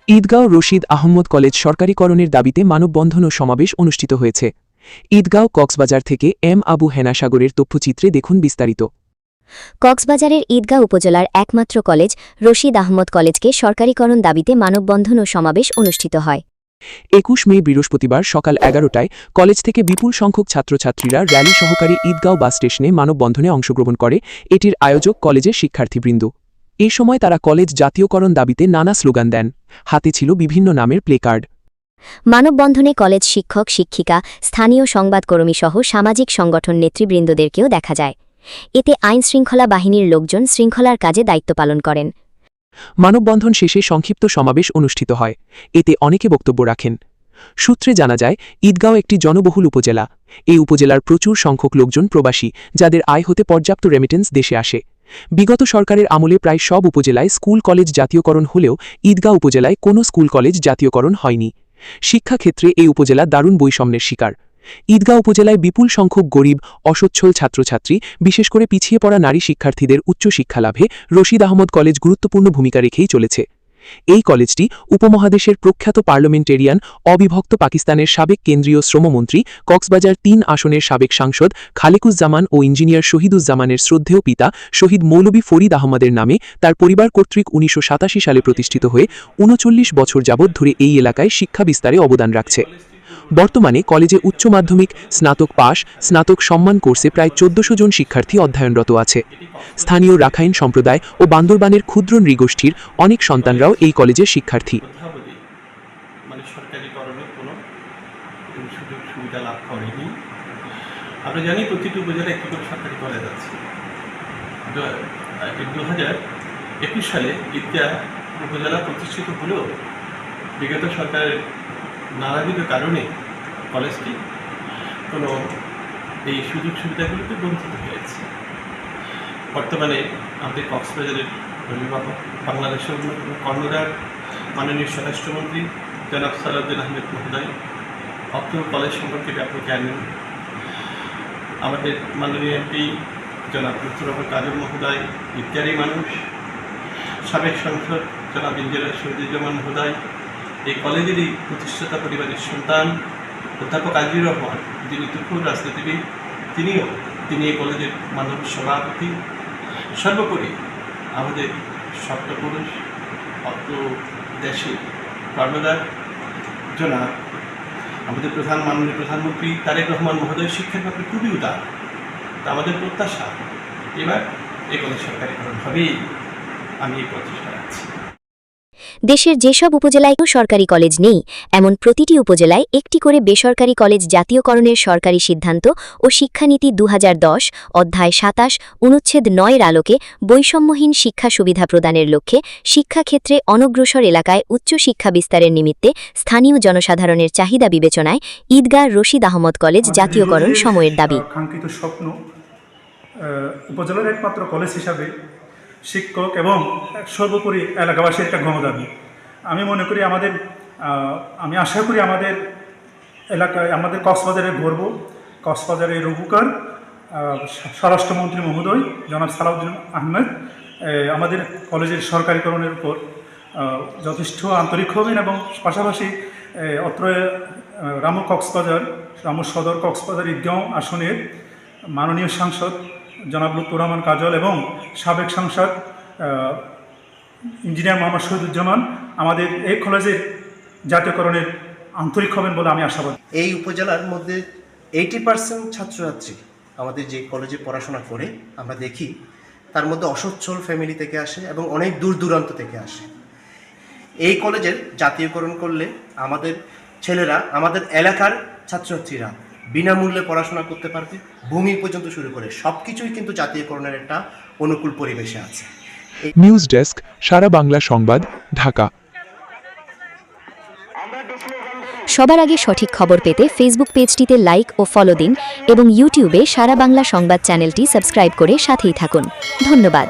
Eidgaon Rashid Ahmad college সরকারিকরণের দাবিতে মানববন্ধন ও সমাবেশ অনুষ্ঠিত হয়েছে। ঈদগাঁও কক্সবাজার থেকে এম আবু হেনা সাগরের তথ্যচিত্রে দেখুন বিস্তারিত। কক্সবাজারের ঈদগাঁও উপজেলার একমাত্র কলেজ রশিদ আহমদ কলেজকে সরকারিকরণ দাবিতে মানববন্ধন ও সমাবেশ অনুষ্ঠিত হয়। ২১ মে বৃহস্পতিবার সকাল ১১টায় কলেজ থেকে বিপুল সংখ্যক ছাত্রছাত্রীরা র্যালি সহকারী ঈদগাঁও বাস স্টেশনে মানববন্ধনে অংশগ্রহণ করে। এটির আয়োজক কলেজের শিক্ষার্থীবৃন্দ। এ সময় তারা কলেজ জাতীয়করণ দাবিতে নানা স্লোগান দেন। হাতে ছিল বিভিন্ন নামের প্লেকার্ড। মানববন্ধনে কলেজ শিক্ষক শিক্ষিকা, স্থানীয় সংবাদকর্মীসহ সামাজিক সংগঠন নেতৃবৃন্দদেরকেও দেখা যায়। এতে আইনশৃঙ্খলা বাহিনীর লোকজন শৃঙ্খলার কাজে দায়িত্ব পালন করেন। মানববন্ধন শেষে সংক্ষিপ্ত সমাবেশ অনুষ্ঠিত হয়। এতে অনেকে বক্তব্য রাখেন। সূত্রে জানা যায়, ঈদগাঁও একটি জনবহুল উপজেলা। এই উপজেলার প্রচুর সংখ্যক লোকজন প্রবাসী, যাদের আয় হতে পর্যাপ্ত রেমিটেন্স দেশে আসে। বিগত সরকারের আমলে প্রায় সব উপজেলায় স্কুল কলেজ জাতীয়করণ হলেও ঈদগাঁও উপজেলায় কোনো স্কুল কলেজ জাতীয়করণ হয়নি। শিক্ষাক্ষেত্রে এই উপজেলা দারুণ বৈষম্যের শিকার। ঈদগাঁও উপজেলায় বিপুল সংখ্যক গরিব, অসচ্ছল ছাত্রছাত্রী, বিশেষ করে পিছিয়ে পড়া নারী শিক্ষার্থীদের উচ্চশিক্ষা লাভে রশিদ আহমদ কলেজ গুরুত্বপূর্ণ ভূমিকা রেখেই চলেছে। এই কলেজটি উপমহাদেশের প্রখ্যাত পার্লামেন্টেরিয়ান, অবিভক্ত পাকিস্তানের সাবেক কেন্দ্রীয় শ্রমমন্ত্রী, কক্সবাজার ৩ আসনের সাবেক সাংসদ খালেকুজ্জামান ও ইঞ্জিনিয়ার শহীদুজ্জামানের শ্রদ্ধেয় পিতা শহীদ মৌলভী ফরিদ আহমদের নামে তার পরিবার কর্তৃক ১৯৮৭ সালে প্রতিষ্ঠিত হয়ে ৩৯ বছর যাবৎ ধরে এই এলাকায় শিক্ষা বিস্তারে অবদান রাখছে। বর্তমানে কলেজে উচ্চ মাধ্যমিক, স্নাতক পাস, স্নাতক সম্মান কোর্সে প্রায় ১৪০০ জন শিক্ষার্থী অধ্যয়নরত আছে। স্থানীয় রাখাইন সম্প্রদায় ও বান্দরবানের ক্ষুদ্র নৃগোষ্ঠীর অনেক সন্তানরাও এই কলেজের শিক্ষার্থী। আমরা জানি প্রতিটি উপজেলায় একটি করে সরকারি কলেজ আছে। ২০২১ সালে ঈদগাঁ উপজেলা প্রতিষ্ঠিত হলেও বিগত সরকারের নানাবিধ কারণে কলেজটি কোনো এই সুযোগ সুবিধাগুলিতে বঞ্চিত হয়েছে। বর্তমানে আমাদের কক্সবাজারের বাংলাদেশের অন্যতম কর্ণধার মাননীয় স্বরাষ্ট্রমন্ত্রী জনাব সালাউদ্দিন আহমেদ মহোদয় অত্র কলেজ সম্পর্কে ব্যাপক জ্ঞানী। আমাদের মাননীয় এমপি জনাব লুৎফুর রহমান কাজল মহোদয় ইত্যাদি মানুষ, সাবেক সাংসদ জনাব ইঞ্জিনিয়ার শহীদুজ্জামান মহোদয়, এই কলেজেরই প্রতিষ্ঠাতা পরিবারের সন্তান অধ্যাপক আজিজুর রহমান, যিনি তুখোর রাজনীতিবিদ, তিনি এই কলেজের মাননীয় সভাপতি। সর্বোপরি আমাদের সপ্তপুরুষ অত্র দেশে কর্ণধার জনাব আমাদের মাননীয় প্রধানমন্ত্রী তারেক রহমান মহোদয় শিক্ষার ব্যাপারে খুবই উদার। তা আমাদের প্রত্যাশা এবার এই কলেজ সরকারিকরণ হবেই। আমি এই প্রচেষ্টা রাখছি। দেশের যেসব উপজেলায় সরকারি কলেজ নেই, এমন প্রতিটি উপজেলায় একটি করে বেসরকারি কলেজ জাতীয়করণের সরকারি সিদ্ধান্ত ও শিক্ষানীতি ২০১০ অধ্যায় ২৭ অনুচ্ছেদ ৯-এর আলোকে বৈষম্যহীন শিক্ষা সুবিধা প্রদানের লক্ষ্যে শিক্ষাক্ষেত্রে অনগ্রসর এলাকায় উচ্চশিক্ষা বিস্তারের নিমিত্তে স্থানীয় জনসাধারণের চাহিদা বিবেচনায় ঈদগাঁ রশিদ আহমদ কলেজ জাতীয়করণ সময়ের দাবি। কাঙ্ক্ষিত স্বপ্ন উপজেলার একমাত্র কলেজ হিসাবে শিক্ষক এবং সর্বোপরি এলাকাবাসীর একটা গণদাবি। আমি মনে করি আমি আশা করি আমাদের এলাকায়, আমাদের কক্সবাজারের গর্ব, কক্সবাজারের উপকার স্বরাষ্ট্রমন্ত্রী মহোদয় জনাব সালাউদ্দিন আহমেদ আমাদের কলেজের সরকারিকরণের উপর যথেষ্ট আন্তরিক হবেন এবং পাশাপাশি অত্র রামু সদর কক্সবাজার ঈদগাঁও আসনের মাননীয় সাংসদ জনাব লুৎফুর রহমান কাজল এবং সাবেক সাংসদ ইঞ্জিনিয়ার মোহাম্মদ শহীদুজ্জামান আমাদের এই কলেজের জাতীয়করণের আন্তরিক হবেন বলে আমি আশাবাদী। এই উপজেলার মধ্যে 80% ছাত্রছাত্রী আমাদের যে কলেজে পড়াশোনা করে আমরা দেখি, তার মধ্যে অসচ্ছল ফ্যামিলি থেকে আসে এবং অনেক দূর দূরান্ত থেকে আসে। এই কলেজের জাতীয়করণ করলে আমাদের ছেলেরা, আমাদের এলাকার ছাত্রছাত্রীরা বিনামূল্যে পড়াশোনা করতে পারবে। ভূমি পর্যন্ত শুরু করে সব কিছুই কিন্তু জাতীয়করণের একটা অনুকূল পরিবেশে আছে। নিউজ ডেস্ক, সারা বাংলা সংবাদ, ঢাকা। সবার আগে সঠিক খবর পেতে ফেসবুক পেজটিতে লাইক ও ফলো দিন এবং ইউটিউবে সারা বাংলা সংবাদ চ্যানেলটি সাবস্ক্রাইব করে সাথেই থাকুন। ধন্যবাদ।